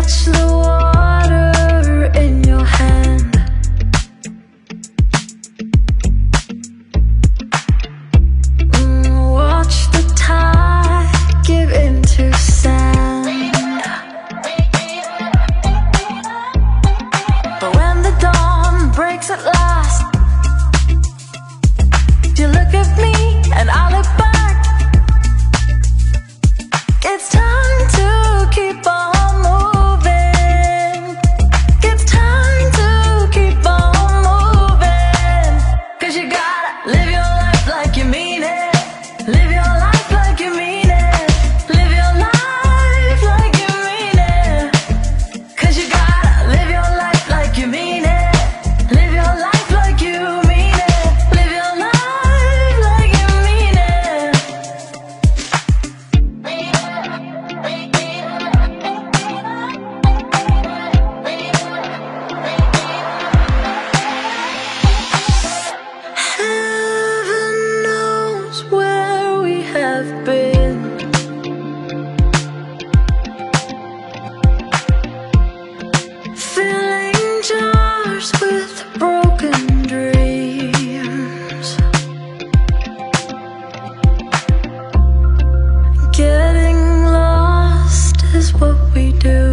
catch the water in your hand. Watch the tide give into sand. But when the dawn breaks at last, you look at me and I look back. It's time to keep on moving. It's time to keep on moving. 'Cause you gotta live your life like you mean it. Live your life like you mean it. Live your life like you mean it. 'Cause you gotta live your life like you mean it. Live your life like you mean it. Live your life like you mean it. Heaven knows where we have been. Filling jars with broken dreams. Getting lost is what we do.